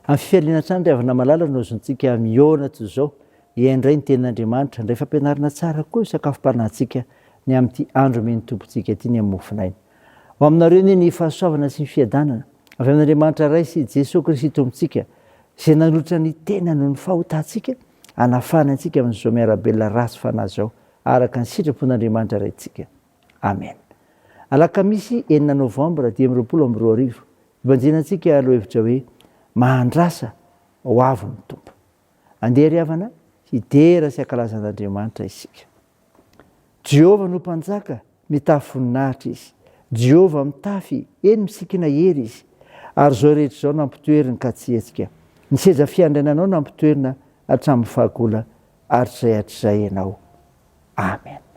amin'ny fialiana trany riavana malala no zontsika miona toy izao iandray ny tenin'andriamanitra ndray fampianarana tsara koa sakafom-paranantsika ny amin'ity andro meny tompontsika ty ny amofinainy ho aminareo ny ny fahasoavana sy ny fiadanana avy amin'andriamanitra ray sy Jesosy Kristy tompontsika izay nanolotra ny tena noho ny fahotantsika anafana antsika amin'izao miarabelona ratsy fanahy zao araka ny sitrapon'andriamanitra raintsika amen. Alakamisy 9 novambra 2022 ibanjenantsika aloha hevitra hoe mahandrasa ho avy ny tompo. Andeha ry havana hidera sy ankalazan'Andriamanitra isika. Jehova no mpanjaka mitafy voninahitra izy. Jehova mitafy eny misikina hery izy. Ary zao rehetra zao nampitoeriny ka tsy hetsika. Ny seza fiandriananao nampitoerina hatramin'ny fahagola ary zay hatr'izay ianao. Amen.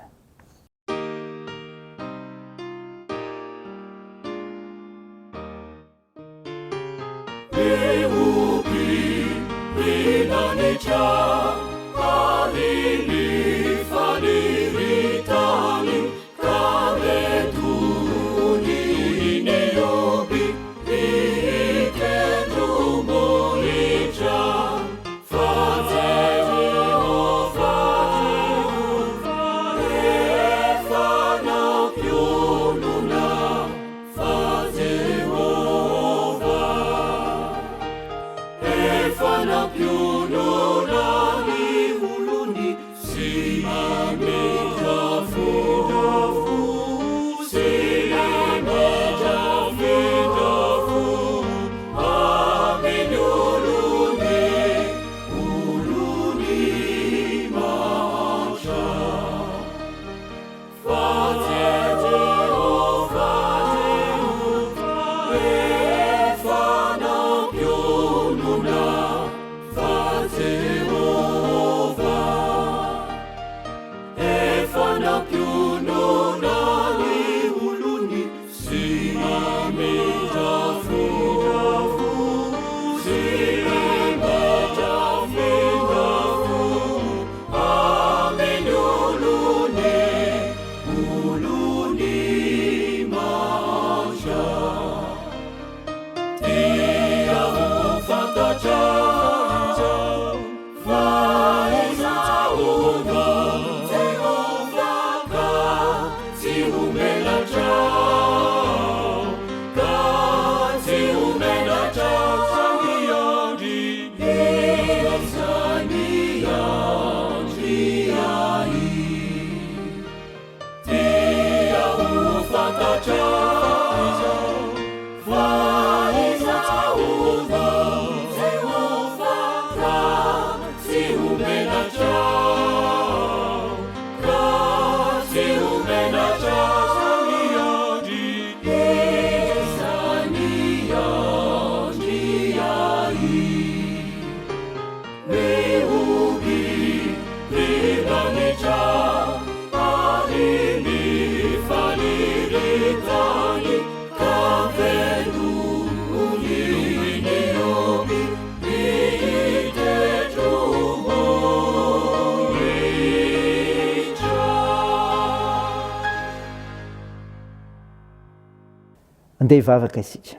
Andeha hivavaka isika.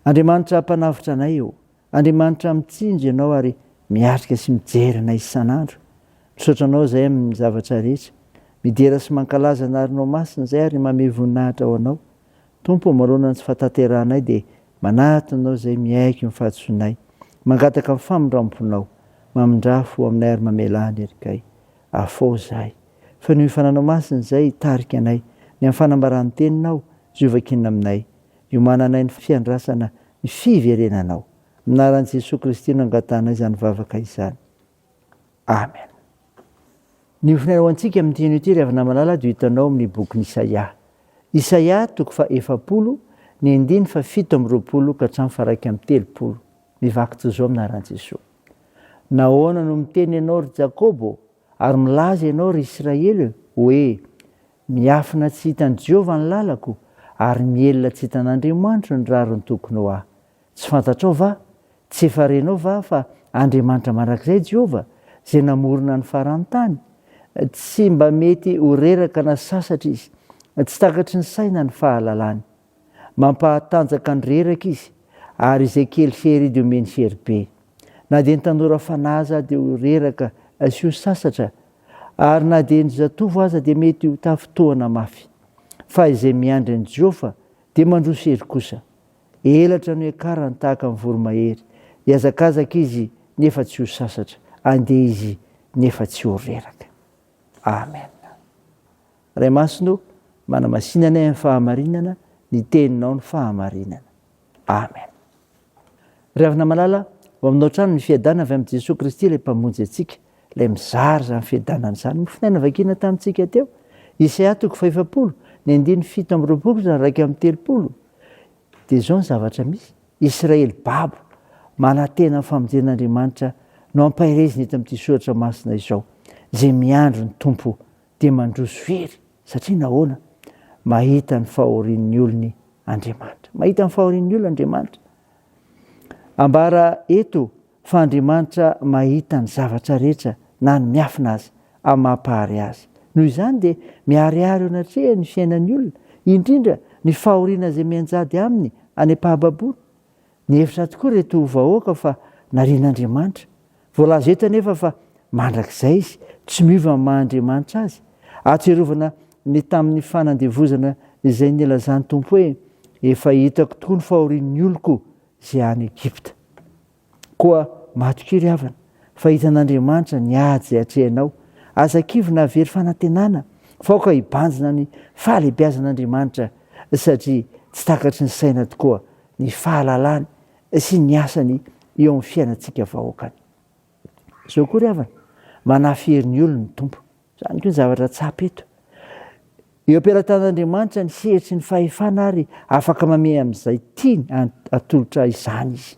Andriamanitra mpanavitra anay io. Andriamanitra mitsinjo ianao ary miatrika sy mijery anay isan'andro. Misaotranao izay amin'ny zavatra rehetra. Midera sy mankalaza anarinao masina izay ary manome voninahitra ho anao. Tompo manoloana ny tsy fahatanteranay dia manatona anao izay miaiky ny fahatsoanay. Mangataka amin'ny famindramponao. Mamindrafo aminay ary mamelany erikay. Afao zahay. Fa ny fananao masina izay tarika anay. Ny amin'ny fanambaran'ny teninao. Ziovakinina aminay, iomananay ny fiandrasana ny fiverenanao. Minaran'i Jesosy Kristy no angatana izany vavaka izany. Amen. Ny finairao antsika amin'ny teny ity ry havana malala dia hitanao amin'ny bokin'i Isaia. Isaia 40, ny 7:20 ka hatramin'ny 1:30. Mivaky toy izao aminaran'i Jesosy. Nahoana no miteny ianao ry Jakobo ary milaza ianao ry Israely hoe miafina tsy hitan'i Jehova ny lalako ary mielona tsy hitan'Andriamanitra ny rariny tokony ho ahy. Tsy fantatrao va? Tsy efa renao va fa Andriamanitra mandrakizay Jehova izay namorona ny faran'ny tany? Tsy mba mety ho reraka na sasatra izy, tsy takatry ny saina ny fahalalany. Mampatanjaka ny reraka izy ary izay kely sery dia omeny sery be. Na dia ny tanora fanaza dia ho reraka sy ho sasatra, ary na dia ny zatovo aza dia mety ho tafitohana mafy. Fa izay miandry ny Jehovah dia mandroso hery kosa. Elatra no ekarany tahaka amin'ny voromahery. Hiazakazaka izy nefa tsy ho sasatra, andeha izy nefa tsy ho reraka. Amen. Ray masino, manamasinana amin'ny fahamarinana, ny teninao ny fahamarinana. Amen. Ry havana malala, ho aminao trano ny fiadana avy amin'i Jesosy Kristy ilay mpamonjy antsika, ilay mizara izany fiadanana izany. Mifinaina vakina tamintsika teo. Isaia 40, ny 7 raika amin'ny 30. Dia izao ny zavatra misy. Israely babo manantena amin'ny famonjen'Andriamanitra no ampahireziny eto amin'ity soratra masina izao. Izay miandro ny tompo dia mandroso hery. Satria nahoana? Mahita ny fahorian'ny olony Andriamanitra. Mahita ny fahorian'ny olona Andriamanitra. Ambara eto fa Andriamanitra mahita ny zavatra rehetra na ny miafina azy amin'ny mampahary azy. Noho izany dia miharihary eo anatreha ny fiainan'ny olona, indrindra ny fahoriana izay mianjady aminy any am-pahababoro. Ny hevitra tokoa reto vahoaka fa narian'Andriamanitra. Voalaza eto anefa fa mandrakizay izy, tsy miova amin'ny maha-Andriamanitra azy. Ahatsiarovana ny tamin'ny fanandevozana izay nilazan'ny Tompo hoe efa hitako tokoa ny fahorian'ny oloko izay any Egypta. Koa matoky ry havana, fa hitan'Andriamanitra ny ady izay hatrehanao. Aza-kivona very fanantenana, faoka hibanjina ny fahalehibiazan'Andriamanitra satria tsy takatry ny saina tokoa ny fahalalany sy ny asany eo amin'ny fiainantsika vahoakany. Izao koa ry havana, manafy herin'ny olona ny Tompo. Izany koa ny zavatra tsapa eto. Eo am-pelatan'Andriamanitra ny sehetry ny fahefana ary afaka mame amin'izay tiany atolotra izany izy.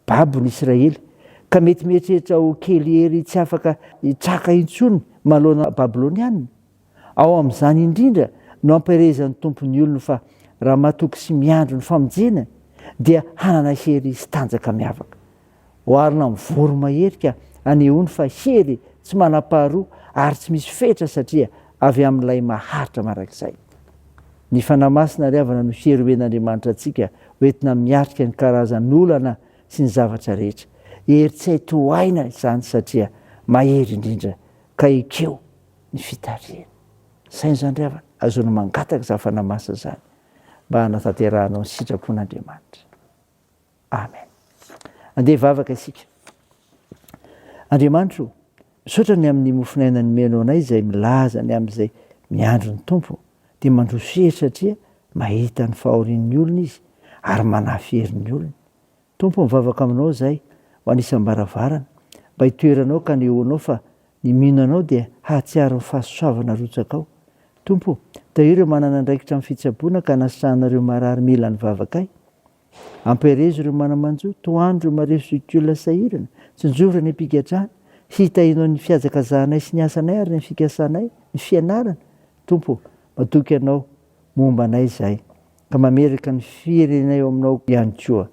Babo ny Israely, ka mety mieritreritra ho kely hery tsy afaka hitraka intsony manoloana Babiloniana. Ao amin'izany indrindra no ampahirezan'ny tompony olona fa raha matoky sy miandro ny famonjena dia hanana hery sy tanjaka miavaka. Oharina amin'ny voromahery ka anehoany fa hery tsy manam-paharoa ary tsy misy fetra satria avy amin'ilay maharitra marak'izay. Ny fanahy masina ry havana no fieromen'Andriamanitra antsika hoentina miatrika ny karazan'olana sy ny zavatra rehetra. Hery tsy hay tohaina izany satria mahery indrindra ka ekeo ny fitarihana. Saina izany ry havana, azoana mangataka izany fanahy masina izany mba hanatanteranao ny sitrapon'Andriamanitra. Amen. Andeha hivavaka isika. Andriamanitra, misaotra ny amin'ny mofinaina nomenao anay izay milaza ny amin'izay miandro ny Tompo dia mandroso hery satria mahita ny fahorian'ny olona izy ary manafy herin'ny olona. Tompo, mivavaka aminao izay ho anisam-baravarana mba hitoeranao ka nehoanao fa ny mino anao dia hahatsiaro ny fahasoavana rotsakao. Tompo, tahiry ireo manana andraikitra amin'ny fitsaboana ka nasitranareo marary mila ny vavakay. Ampahirizo ireo manamanjo, toandro ireo maresokiolona sahirana, tsinjovra ny ampigatrana, hitahinao ny fiazakazahanay sy ny asanay ary ny fikasanay, ny fianarana. Tompo, matoky anao momba anay izay, ka mameraka ny firenay eo aminao ihany koa.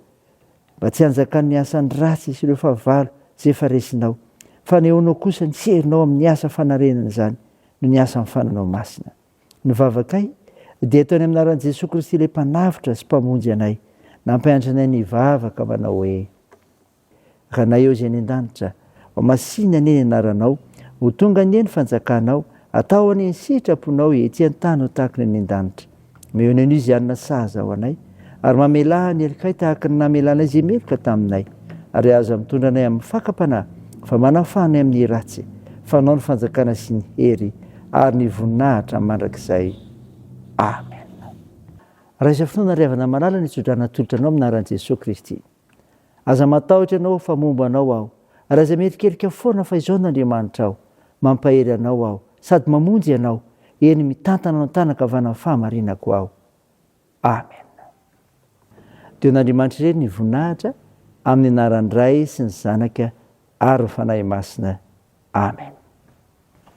Mba tsy hanjakan'ny asan'ny ratsy sy ireo fahavalo izay efa resinao, fa nehoanao kosa ny serinao amin'ny asa fanarenana izany no ny asa amin'ny fananao masina. Ny vavakay dia ataony amin'ny anaran'i Jesosy Kristy ilay mpanavitra sy mpamonjy anay, nampahandry anay ny vavaka manao hoe: ranay eo izay ny an-danitra, masina anie ny anaranao, ho tonga anie ny fanjakanao, atao anie ny sitraponao ety an-tany ho tahaka ny an-danitra. Mehona an'io izy anona sahaza ho anay, ary mamelaha ny elikay tahaka ny namelanay izay meloka taminay, ary aza mitondra anay amin'ny fakapanahy, fa manafanay amin'ny ratsy, fanao ny fanjakana sy ny hery ary ny voninahitra mandrakizay. Amen. Raha izay fotoana ry havana malala ny tsodrana tolotra anao aminaran'i Jesosy Kristy. Aza matahotra anao fa momba anao aho, raha izay merikerika foana fa izao n'Andriamanitra aho, mampahery anao aho sady mamonjy anao, eny mitantana no tanaka avy any amin'ny fahamarinako aho. Amen. Teo n'Andriamanitra ireny ny voninahitra amin'ny anaran'ny Ray sy ny Zanaka ary ny fanahy masina. Amen.